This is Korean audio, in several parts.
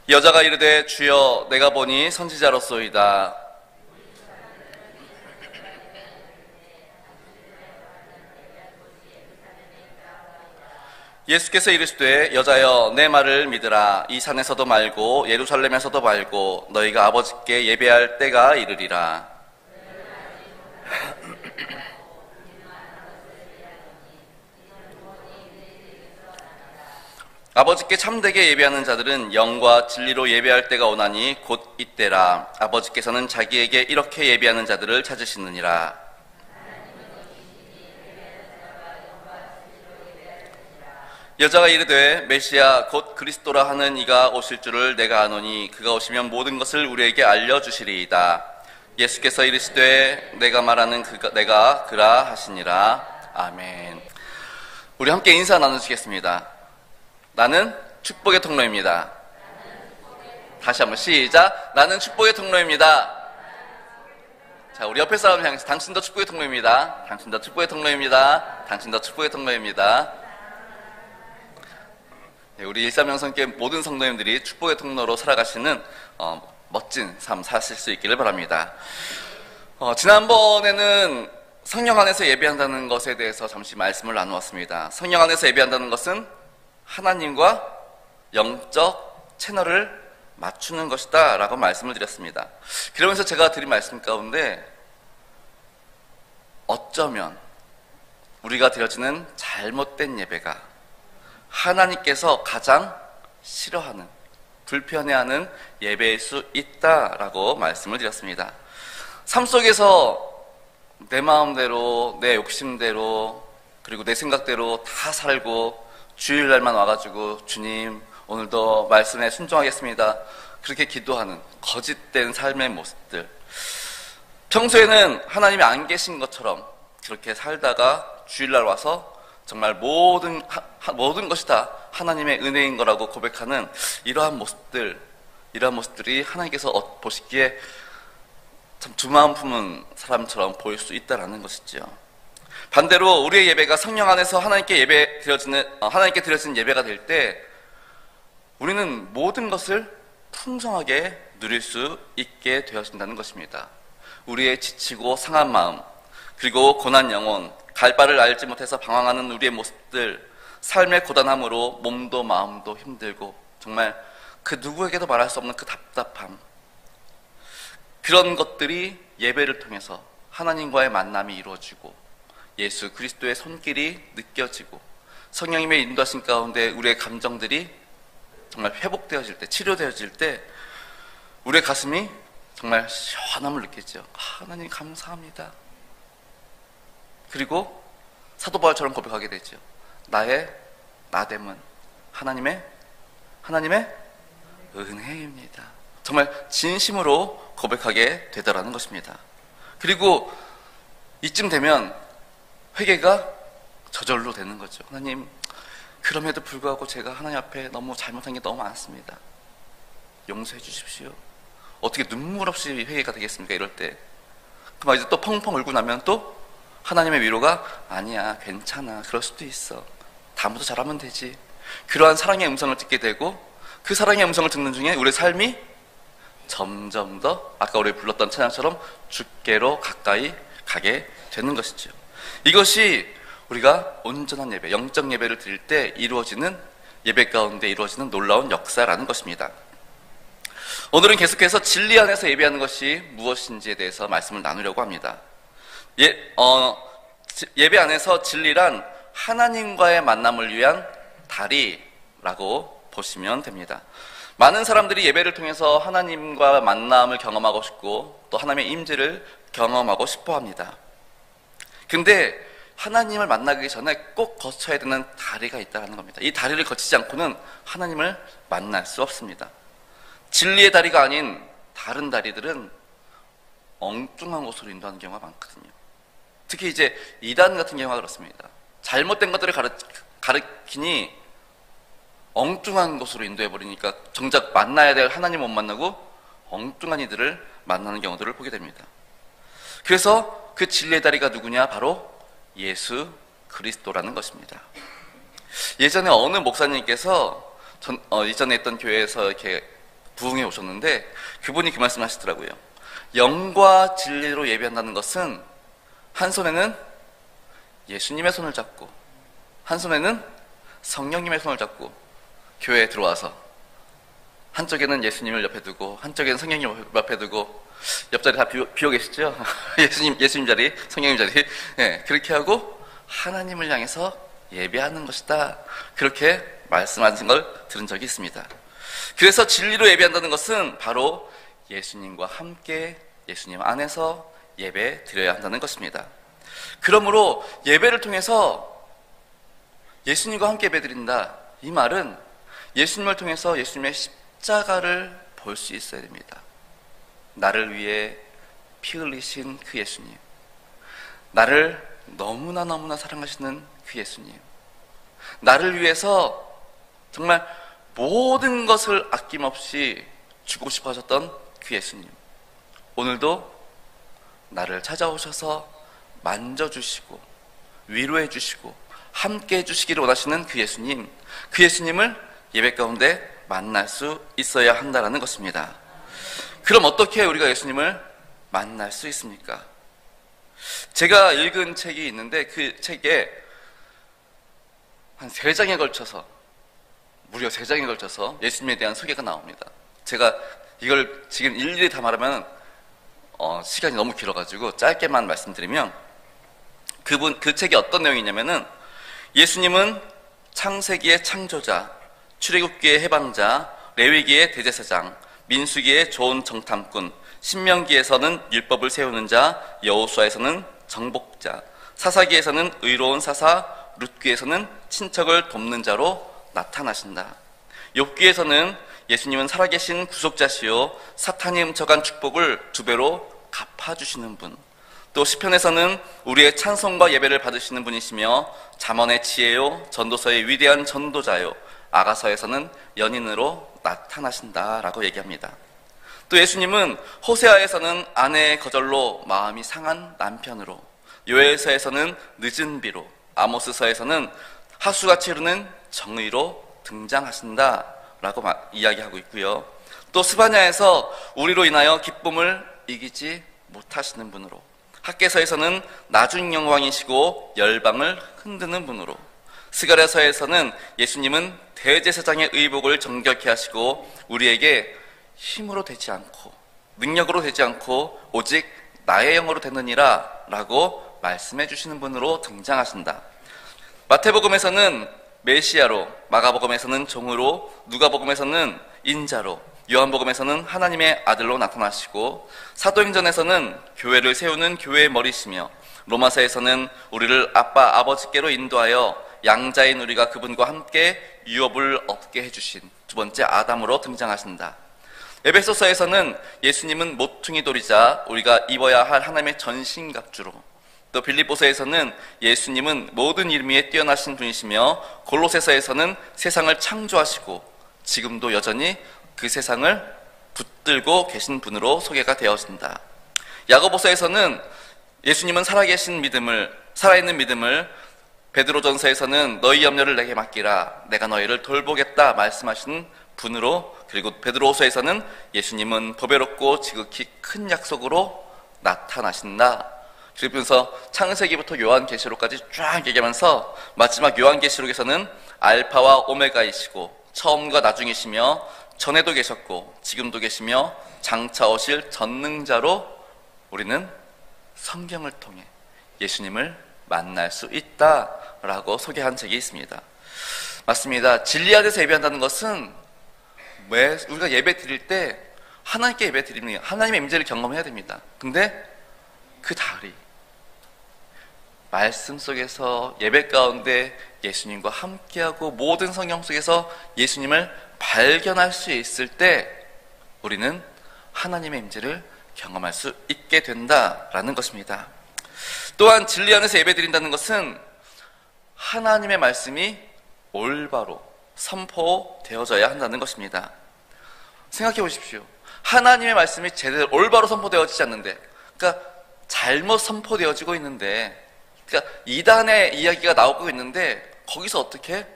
여자가 이르되 주여 내가 보니 선지자로소이다. 예수께서 이르시되 여자여 내 말을 믿으라. 이 산에서도 말고 예루살렘에서도 말고 너희가 아버지께 예배할 때가 이르리라. 아버지께 참되게 예배하는 자들은 영과 진리로 예배할 때가 오나니 곧 이때라. 아버지께서는 자기에게 이렇게 예배하는 자들을 찾으시느니라. 여자가 이르되 메시아 곧 그리스도라 하는 이가 오실 줄을 내가 아노니 그가 오시면 모든 것을 우리에게 알려주시리이다. 예수께서 이르시되 내가 말하는 내가 그라 하시니라. 아멘. 우리 함께 인사 나누시겠습니다. 나는 축복의 통로입니다. 다시 한번 시작. 나는 축복의 통로입니다. 자, 우리 옆에 사람을 향해서 당신도 축복의 통로입니다. 당신도 축복의 통로입니다. 당신도 축복의 통로입니다. 네, 우리 131성교회 모든 성도님들이 축복의 통로로 살아가시는 멋진 삶 사실 수 있기를 바랍니다. 지난번에는 성령 안에서 예배한다는 것에 대해서 잠시 말씀을 나누었습니다. 성령 안에서 예배한다는 것은 하나님과 영적 채널을 맞추는 것이다 라고 말씀을 드렸습니다. 그러면서 제가 드린 말씀 가운데 어쩌면 우리가 드려지는 잘못된 예배가 하나님께서 가장 싫어하는, 불편해하는 예배일 수 있다라고 말씀을 드렸습니다. 삶 속에서 내 마음대로, 내 욕심대로, 그리고 내 생각대로 다 살고 주일날만 와가지고 주님 오늘도 말씀에 순종하겠습니다, 그렇게 기도하는 거짓된 삶의 모습들, 평소에는 하나님이 안 계신 것처럼 그렇게 살다가 주일날 와서 정말 모든 것이 다 하나님의 은혜인 거라고 고백하는 이러한 모습들이 하나님께서 보시기에 참 두 마음 품은 사람처럼 보일 수 있다라는 것이지요. 반대로 우리의 예배가 성령 안에서 하나님께 드려지는 예배가 될 때 우리는 모든 것을 풍성하게 누릴 수 있게 되어진다는 것입니다. 우리의 지치고 상한 마음, 그리고 고난 영혼, 갈 바를 알지 못해서 방황하는 우리의 모습들, 삶의 고단함으로 몸도 마음도 힘들고 정말 그 누구에게도 말할 수 없는 그 답답함, 그런 것들이 예배를 통해서 하나님과의 만남이 이루어지고 예수 그리스도의 손길이 느껴지고 성령님의 인도하신 가운데 우리의 감정들이 정말 회복되어질 때, 치료되어질 때 우리의 가슴이 정말 시원함을 느끼죠. 하나님 감사합니다. 그리고 사도 바울처럼 고백하게 되죠. 나의 나됨은 하나님의 은혜입니다. 정말 진심으로 고백하게 되더라는 것입니다. 그리고 이쯤 되면 회개가 저절로 되는 거죠. 하나님, 그럼에도 불구하고 제가 하나님 앞에 너무 잘못한 게 너무 많습니다. 용서해 주십시오. 어떻게 눈물 없이 회개가 되겠습니까? 이럴 때. 그럼 이제 또 펑펑 울고 나면 또 하나님의 위로가 아니야, 괜찮아, 그럴 수도 있어, 다음부터 잘하면 되지. 그러한 사랑의 음성을 듣게 되고 그 사랑의 음성을 듣는 중에 우리의 삶이 점점 더 아까 우리 불렀던 찬양처럼 주께로 가까이 가게 되는 것이죠. 이것이 우리가 온전한 예배, 영적 예배를 드릴 때 이루어지는, 예배 가운데 이루어지는 놀라운 역사라는 것입니다. 오늘은 계속해서 진리 안에서 예배하는 것이 무엇인지에 대해서 말씀을 나누려고 합니다. 예배 안에서 진리란 하나님과의 만남을 위한 다리라고 보시면 됩니다. 많은 사람들이 예배를 통해서 하나님과 만남을 경험하고 싶고 또 하나님의 임재를 경험하고 싶어 합니다. 근데 하나님을 만나기 전에 꼭 거쳐야 되는 다리가 있다는 겁니다. 이 다리를 거치지 않고는 하나님을 만날 수 없습니다. 진리의 다리가 아닌 다른 다리들은 엉뚱한 곳으로 인도하는 경우가 많거든요. 특히 이제 이단 같은 경우가 그렇습니다. 잘못된 것들을 가르치니 엉뚱한 곳으로 인도해버리니까 정작 만나야 될 하나님 못 만나고 엉뚱한 이들을 만나는 경우들을 보게 됩니다. 그래서 그 진리의 다리가 누구냐? 바로 예수 그리스도라는 것입니다. 예전에 어느 목사님께서 이전에 있던 교회에서 이렇게 부흥에 오셨는데 그분이 그 말씀을 하시더라고요. 영과 진리로 예배한다는 것은 한 손에는 예수님의 손을 잡고 한 손에는 성령님의 손을 잡고 교회에 들어와서 한쪽에는 예수님을 옆에 두고 한쪽에는 성령님을 옆에 두고 옆자리 다 비워 계시죠? 예수님 자리, 성령님 자리. 네, 그렇게 하고 하나님을 향해서 예배하는 것이다. 그렇게 말씀하신 걸 들은 적이 있습니다. 그래서 진리로 예배한다는 것은 바로 예수님과 함께 예수님 안에서 예배 드려야 한다는 것입니다. 그러므로 예배를 통해서 예수님과 함께 예배 드린다. 이 말은 예수님을 통해서 예수님의 십자가를 볼 수 있어야 됩니다. 나를 위해 피 흘리신 그 예수님, 나를 너무나 사랑하시는 그 예수님, 나를 위해서 정말 모든 것을 아낌없이 주고 싶어 하셨던 그 예수님, 오늘도 나를 찾아오셔서 만져주시고 위로해 주시고 함께 해주시기를 원하시는 그 예수님, 그 예수님을 예배 가운데 만날 수 있어야 한다는 것입니다. 그럼 어떻게 우리가 예수님을 만날 수 있습니까? 제가 읽은 책이 있는데 그 책에 한 3장에 걸쳐서, 무려 3장에 걸쳐서 예수님에 대한 소개가 나옵니다. 제가 이걸 지금 일일이 다 말하면 시간이 너무 길어가지고 짧게만 말씀드리면, 그 책이 어떤 내용이냐면은 예수님은 창세기의 창조자, 출애굽기의 해방자, 레위기의 대제사장, 민수기의 좋은 정탐꾼, 신명기에서는 율법을 세우는 자, 여호수아에서는 정복자, 사사기에서는 의로운 사사, 룻기에서는 친척을 돕는 자로 나타나신다. 욥기에서는 예수님은 살아계신 구속자시요 사탄이 훔쳐간 축복을 2배로 갚아주시는 분, 또 시편에서는 우리의 찬송과 예배를 받으시는 분이시며 잠언의 지혜요 전도서의 위대한 전도자요 아가서에서는 연인으로 나타나신다라고 얘기합니다. 또 예수님은 호세아에서는 아내의 거절로 마음이 상한 남편으로, 요엘서에서는 늦은 비로, 아모스서에서는 하수같이 흐르는 정의로 등장하신다라고 이야기하고 있고요. 또 스바냐에서 우리로 인하여 기쁨을 이기지 못하시는 분으로, 학개서에서는 나중 영광이시고 열방을 흔드는 분으로, 스가랴서에서는 예수님은 대제사장의 의복을 정결케 하시고 우리에게 힘으로 되지 않고 능력으로 되지 않고 오직 나의 영으로 되느니라 라고 말씀해 주시는 분으로 등장하신다. 마태복음에서는 메시아로, 마가복음에서는 종으로, 누가복음에서는 인자로, 요한복음에서는 하나님의 아들로 나타나시고, 사도행전에서는 교회를 세우는 교회의 머리시며, 로마서에서는 우리를 아빠 아버지께로 인도하여 양자인 우리가 그분과 함께 유업을 얻게 해주신 2번째 아담으로 등장하신다. 에베소서에서는 예수님은 모퉁이 돌이자 우리가 입어야 할 하나님의 전신갑주로, 또 빌립보서에서는 예수님은 모든 일 위에 뛰어나신 분이시며, 골로새서에서는 세상을 창조하시고 지금도 여전히 그 세상을 붙들고 계신 분으로 소개가 되어진다. 야고보서에서는 예수님은 살아있는 믿음을, 베드로전서에서는 너희 염려를 내게 맡기라, 내가 너희를 돌보겠다 말씀하시는 분으로, 그리고 베드로후서에서는 예수님은 보배롭고 지극히 큰 약속으로 나타나신다. 그러면서 창세기부터 요한계시록까지 쫙 얘기하면서 마지막 요한계시록에서는 알파와 오메가이시고 처음과 나중이시며 전에도 계셨고 지금도 계시며 장차 오실 전능자로 우리는 성경을 통해 예수님을 만날 수 있다라고 소개한 책이 있습니다. 맞습니다. 진리 안에서 예배한다는 것은 우리가 예배 드릴 때 하나님께 예배 드리는, 하나님의 임재를 경험해야 됩니다. 근데 그 달이 말씀 속에서 예배 가운데 예수님과 함께하고 모든 성경 속에서 예수님을 발견할 수 있을 때 우리는 하나님의 임재를 경험할 수 있게 된다라는 것입니다. 또한 진리 안에서 예배드린다는 것은 하나님의 말씀이 올바로 선포되어져야 한다는 것입니다. 생각해 보십시오. 하나님의 말씀이 제대로 올바로 선포되어지지 않는데, 그러니까 잘못 선포되어지고 있는데, 그러니까 이단의 이야기가 나오고 있는데 거기서 어떻게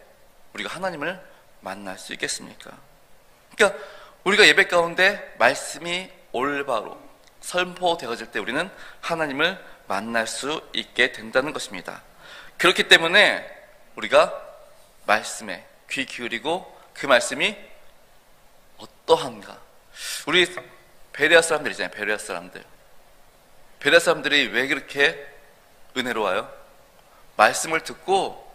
우리가 하나님을 만날 수 있겠습니까? 그러니까 우리가 예배 가운데 말씀이 올바로 선포되어질 때 우리는 하나님을 만날 수 있게 된다는 것입니다. 그렇기 때문에 우리가 말씀에 귀 기울이고 그 말씀이 어떠한가. 우리 베레아 사람들이잖아요. 베레아 사람들. 베레아 사람들이 왜 그렇게 은혜로워요? 말씀을 듣고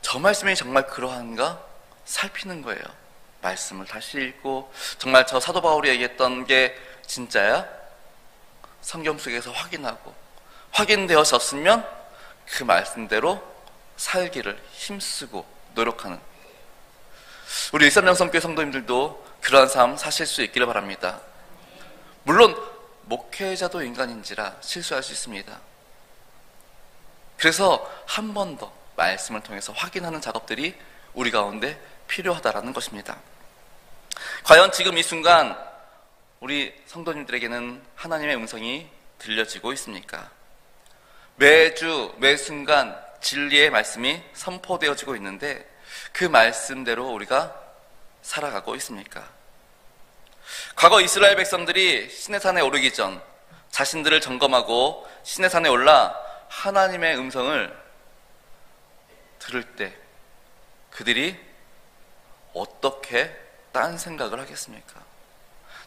저 말씀이 정말 그러한가 살피는 거예요. 말씀을 다시 읽고 정말 저 사도 바울이 얘기했던 게 진짜야? 성경 속에서 확인하고 확인되어졌으면 그 말씀대로 살기를 힘쓰고 노력하는 우리 일삼영성교회 성도님들도 그러한 삶 사실 수 있기를 바랍니다. 물론 목회자도 인간인지라 실수할 수 있습니다. 그래서 한 번 더 말씀을 통해서 확인하는 작업들이 우리 가운데 필요하다라는 것입니다. 과연 지금 이 순간 우리 성도님들에게는 하나님의 음성이 들려지고 있습니까? 매주 매 순간 진리의 말씀이 선포되어지고 있는데 그 말씀대로 우리가 살아가고 있습니까? 과거 이스라엘 백성들이 시내산에 오르기 전 자신들을 점검하고 시내산에 올라 하나님의 음성을 들을 때 그들이 어떻게 딴 생각을 하겠습니까?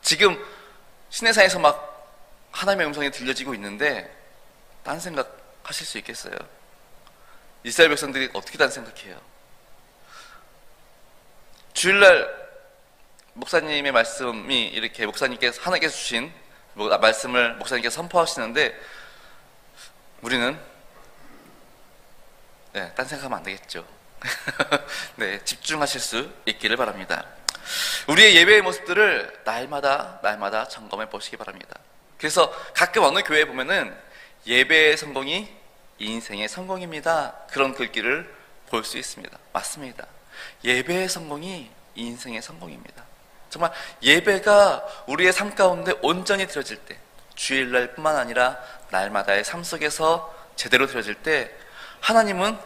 지금 시내산에서 막 하나님의 음성이 들려지고 있는데 딴 생각 하실 수 있겠어요? 이스라엘 백성들이 어떻게 딴 생각해요? 주일날 목사님의 말씀이 이렇게 목사님께서 하나님께서 주신 말씀을 목사님께서 선포하시는데 우리는 딴 생각하면 안 되겠죠. 네, 집중하실 수 있기를 바랍니다. 우리의 예배의 모습들을 날마다 점검해 보시기 바랍니다. 그래서 가끔 어느 교회에 보면은 예배의 성공이 인생의 성공입니다. 그런 글귀를 볼 수 있습니다. 맞습니다. 예배의 성공이 인생의 성공입니다. 정말 예배가 우리의 삶 가운데 온전히 드려질 때, 주일날 뿐만 아니라 날마다의 삶 속에서 제대로 드려질 때 하나님은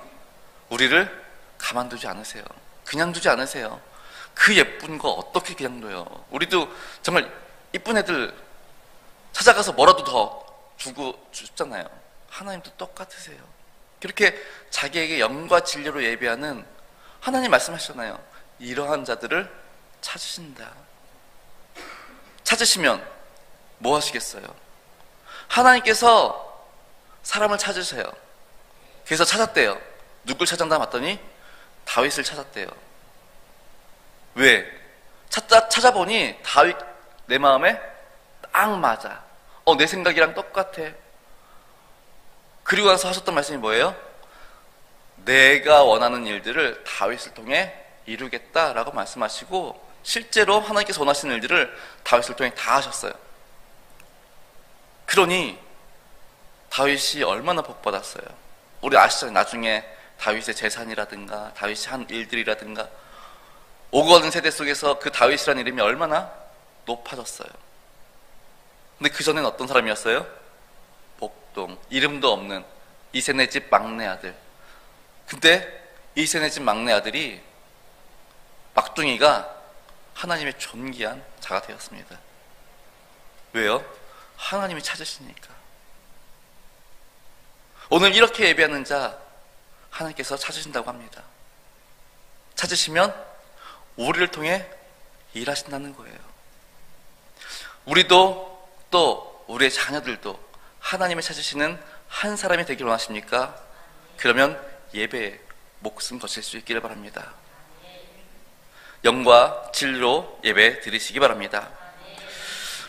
우리를 가만두지 않으세요. 그냥 두지 않으세요. 그 예쁜 거 어떻게 그냥 둬요? 우리도 정말 이쁜 애들 찾아가서 뭐라도 더 주고 싶잖아요. 하나님도 똑같으세요. 그렇게 자기에게 영과 진리로 예배하는 하나님 말씀하셨잖아요. 이러한 자들을 찾으신다. 찾으시면 뭐 하시겠어요? 하나님께서 사람을 찾으세요. 그래서 찾았대요. 누굴 찾았나 봤더니 다윗을 찾았대요. 왜? 찾아보니 다윗 내 마음에 딱 맞아. 내 생각이랑 똑같아. 그리고 나서 하셨던 말씀이 뭐예요? 내가 원하는 일들을 다윗을 통해 이루겠다라고 말씀하시고 실제로 하나님께서 원하시는 일들을 다윗을 통해 다 하셨어요. 그러니 다윗이 얼마나 복받았어요. 우리 아시잖아요. 나중에 다윗의 재산이라든가 다윗이 한 일들이라든가 오거든 세대 속에서 그 다윗이라는 이름이 얼마나 높아졌어요. 근데 그전엔 어떤 사람이었어요? 복동, 이름도 없는 이새네 집 막내 아들. 근데 이새네 집 막내 아들이 막둥이가 하나님의 존귀한 자가 되었습니다. 왜요? 하나님이 찾으시니까. 오늘 이렇게 예배하는 자 하나님께서 찾으신다고 합니다. 찾으시면 우리를 통해 일하신다는 거예요. 우리도 또 우리의 자녀들도 하나님을 찾으시는 한 사람이 되길 원하십니까? 그러면 예배에 목숨 거칠 수 있기를 바랍니다. 영과 진리로 예배 드리시기 바랍니다.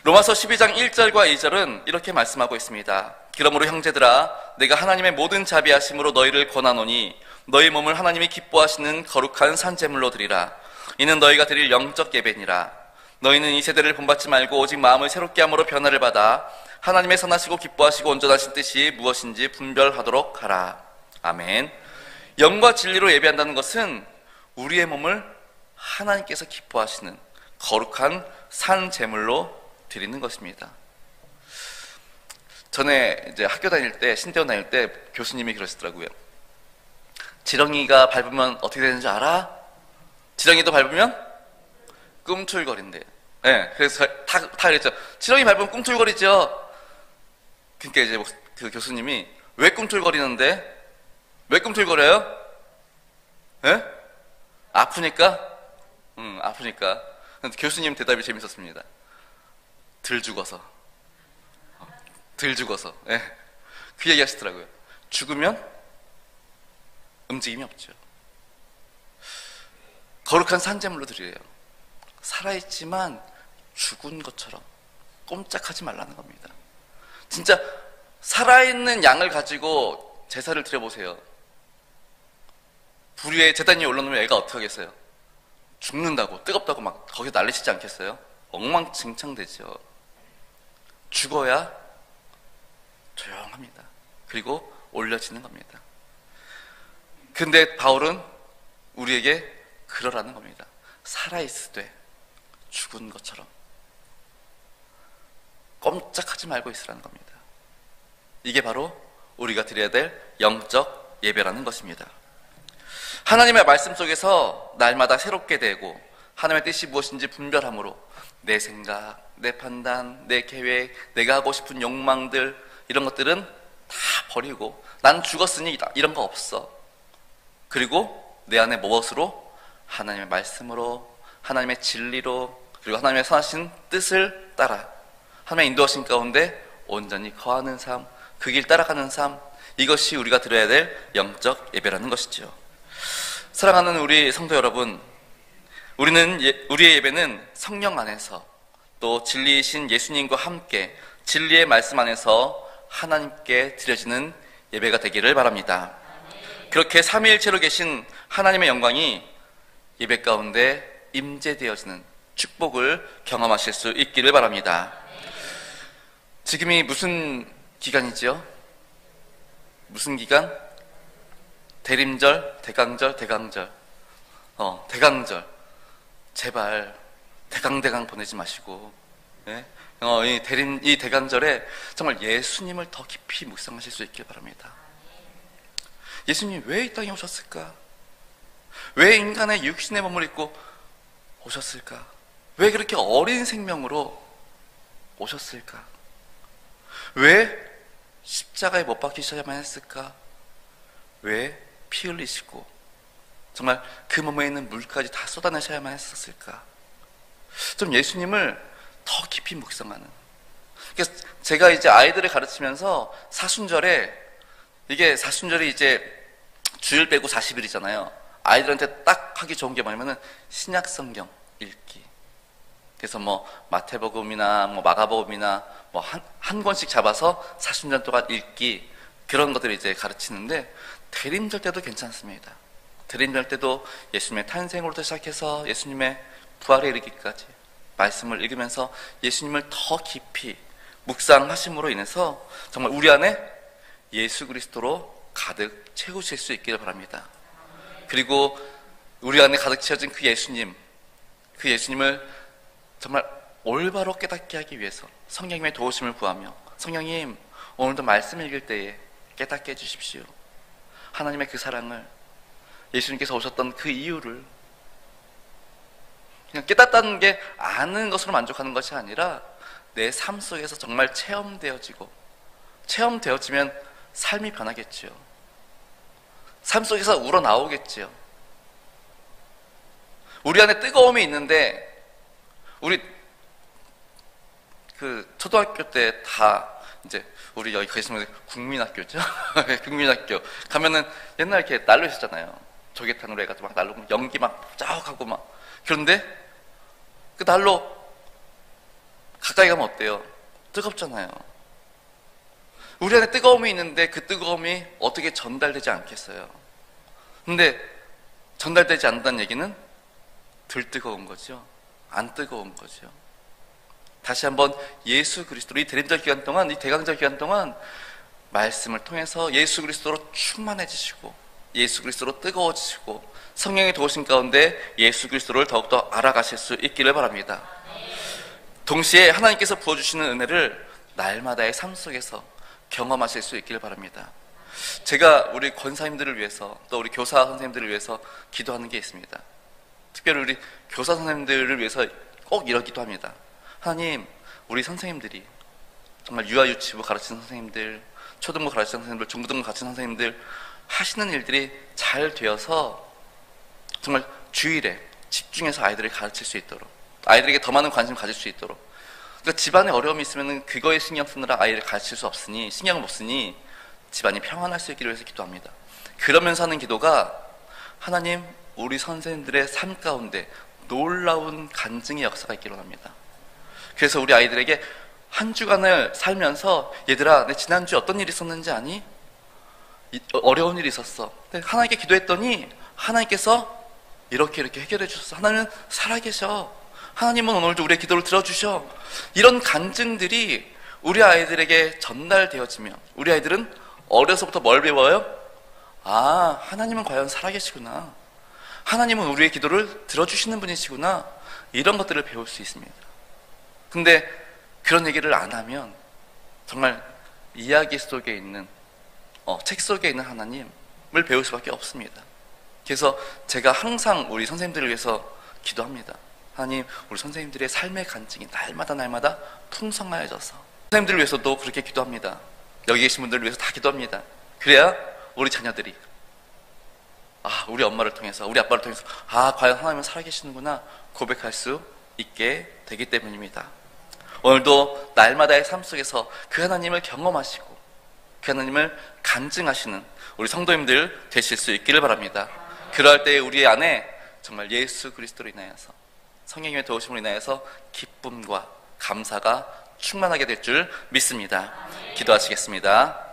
로마서 12장 1절과 2절은 이렇게 말씀하고 있습니다. 그러므로 형제들아 내가 하나님의 모든 자비하심으로 너희를 권하노니 너희 몸을 하나님이 기뻐하시는 거룩한 산제물로 드리라. 이는 너희가 드릴 영적 예배니라. 너희는 이 세대를 본받지 말고 오직 마음을 새롭게 함으로 변화를 받아 하나님의 선하시고 기뻐하시고 온전하신 뜻이 무엇인지 분별하도록 하라. 아멘. 영과 진리로 예배한다는 것은 우리의 몸을 하나님께서 기뻐하시는 거룩한 산제물로 드리는 것입니다. 전에 이제 학교 다닐 때, 신대원 다닐 때 교수님이 그러시더라고요. 지렁이가 밟으면 어떻게 되는지 알아? 지렁이도 밟으면 꿈틀거린대. 네, 그래서 다 그랬죠. 지렁이 밟으면 꿈틀거리죠. 그러니까 이제 그 교수님이 왜 꿈틀거리는데? 왜 꿈틀거려요? 예? 아프니까? 아프니까. 근데 교수님 대답이 재밌었습니다. 덜 죽어서. 덜 죽어서. 예. 그 얘기 하시더라고요. 죽으면 움직임이 없죠. 거룩한 산재물로 드려요. 살아있지만 죽은 것처럼 꼼짝하지 말라는 겁니다. 진짜 살아있는 양을 가지고 제사를 드려보세요. 불 위에 제단 위에 올려놓으면 애가 어떻게 하겠어요? 죽는다고, 뜨겁다고 막 거기에 난리치지 않겠어요? 엉망진창되죠. 죽어야 조용합니다. 그리고 올려지는 겁니다. 근데 바울은 우리에게 그러라는 겁니다. 살아있으되 죽은 것처럼 꼼짝하지 말고 있으라는 겁니다. 이게 바로 우리가 드려야 될 영적 예배라는 것입니다. 하나님의 말씀 속에서 날마다 새롭게 되고 하나님의 뜻이 무엇인지 분별함으로 내 생각, 내 판단, 내 계획, 내가 하고 싶은 욕망들 이런 것들은 다 버리고 나는 죽었으니 이런 거 없어. 그리고 내 안에 무엇으로? 하나님의 말씀으로, 하나님의 진리로, 그리고 하나님의 선하신 뜻을 따라 하나님의 인도하신 가운데 온전히 거하는 삶, 그 길 따라가는 삶, 이것이 우리가 드려야 될 영적 예배라는 것이죠. 사랑하는 우리 성도 여러분, 우리의 예배는 성령 안에서 또 진리이신 예수님과 함께 진리의 말씀 안에서 하나님께 드려지는 예배가 되기를 바랍니다. 그렇게 삼위일체로 계신 하나님의 영광이 예배 가운데 임재되어지는 축복을 경험하실 수 있기를 바랍니다. 지금이 무슨 기간이죠? 무슨 기간? 대림절, 대강절. 대강절. 제발 대강 보내지 마시고, 예? 이 대강절에 정말 예수님을 더 깊이 묵상하실 수 있길 바랍니다. 예수님이 왜 이 땅에 오셨을까? 왜 인간의 육신의 몸을 입고 오셨을까? 왜 그렇게 어린 생명으로 오셨을까? 왜 십자가에 못 박히셔야만 했을까? 왜 피 흘리시고 정말 그 몸에 있는 물까지 다 쏟아내셔야만 했었을까? 좀 예수님을 더 깊이 묵상하는. 그래서 제가 이제 아이들을 가르치면서 사순절이 이제 주일 빼고 40일이잖아요. 아이들한테 딱 하기 좋은 게 뭐냐면은 신약 성경 읽기. 그래서 뭐 마태복음이나 뭐 마가복음이나 뭐 한 권씩 잡아서 사순절 동안 읽기, 그런 것들을 이제 가르치는데 대림절 때도 괜찮습니다. 대림절 때도 예수님의 탄생으로부터 시작해서 예수님의 부활에 이르기까지 말씀을 읽으면서 예수님을 더 깊이 묵상하심으로 인해서 정말 우리 안에 예수 그리스도로 가득 채우실 수 있기를 바랍니다. 그리고 우리 안에 가득 채워진 그 예수님을 정말 올바로 깨닫게 하기 위해서 성령님의 도우심을 구하며, 성령님 오늘도 말씀 읽을 때에 깨닫게 해주십시오. 하나님의 그 사랑을, 예수님께서 오셨던 그 이유를 그냥 깨닫다는 게 아는 것으로 만족하는 것이 아니라 내 삶 속에서 정말 체험되어지면 삶이 변하겠지요. 삶 속에서 우러나오겠지요. 우리 안에 뜨거움이 있는데, 우리 그 초등학교 때 다 이제 우리 여기 계시면 국민학교죠. 국민학교 가면은 옛날 이렇게 난로 있었잖아요. 조개탄으로 해가지고 막 난로 연기 막 짜옥하고 막. 그런데 그 난로 가까이 가면 어때요? 뜨겁잖아요. 우리 안에 뜨거움이 있는데 그 뜨거움이 어떻게 전달되지 않겠어요? 근데 전달되지 않는다는 얘기는 덜 뜨거운 거죠. 안 뜨거운 거죠. 다시 한번 예수 그리스도로 이 대림절 기간 동안, 이 대강절 기간 동안 말씀을 통해서 예수 그리스도로 충만해지시고 예수 그리스도로 뜨거워지시고 성령의 도우심 가운데 예수 그리스도를 더욱더 알아가실 수 있기를 바랍니다. 동시에 하나님께서 부어주시는 은혜를 날마다의 삶 속에서 경험하실 수 있기를 바랍니다. 제가 우리 권사님들을 위해서, 또 우리 교사 선생님들을 위해서 기도하는 게 있습니다. 특별히 우리 교사 선생님들을 위해서 꼭 이러기도 합니다. 하나님, 우리 선생님들이 정말 유아유치부 가르치는 선생님들, 초등부 가르치는 선생님들, 중고등부 가르치는 선생님들 하시는 일들이 잘 되어서 정말 주일에 집중해서 아이들을 가르칠 수 있도록, 아이들에게 더 많은 관심을 가질 수 있도록. 그러니까 집안에 어려움이 있으면 그거에 신경 쓰느라 아이를 가르칠 수 없으니, 신경을 못 쓰니 집안이 평안할 수 있기를 위해서 기도합니다. 그러면서 하는 기도가 하나님, 우리 선생님들의 삶 가운데 놀라운 간증의 역사가 있기를 합니다. 그래서 우리 아이들에게 한 주간을 살면서 얘들아, 내 지난주에 어떤 일이 있었는지 아니? 어려운 일이 있었어. 근데 하나님께 기도했더니 하나님께서 이렇게 해결해 주셨어. 하나님은 살아계셔. 하나님은 오늘도 우리의 기도를 들어주셔. 이런 간증들이 우리 아이들에게 전달되어지면 우리 아이들은 어려서부터 뭘 배워요? 아, 하나님은 과연 살아계시구나. 하나님은 우리의 기도를 들어주시는 분이시구나. 이런 것들을 배울 수 있습니다. 근데 그런 얘기를 안 하면 정말 이야기 속에 있는 책 속에 있는 하나님을 배울 수밖에 없습니다. 그래서 제가 항상 우리 선생님들을 위해서 기도합니다. 하나님, 우리 선생님들의 삶의 간증이 날마다 풍성하여져서, 선생님들을 위해서도 그렇게 기도합니다. 여기 계신 분들을 위해서 다 기도합니다. 그래야 우리 자녀들이 우리 엄마를 통해서, 우리 아빠를 통해서 과연 하나님은 살아계시는구나 고백할 수 있게 되기 때문입니다. 오늘도 날마다의 삶 속에서 그 하나님을 경험하시고 그 하나님을 간증하시는 우리 성도님들 되실 수 있기를 바랍니다. 그럴 때 우리 안에 정말 예수 그리스도로 인하여서, 성령님의 도우심으로 인하여서 기쁨과 감사가 충만하게 될 줄 믿습니다. 기도하시겠습니다.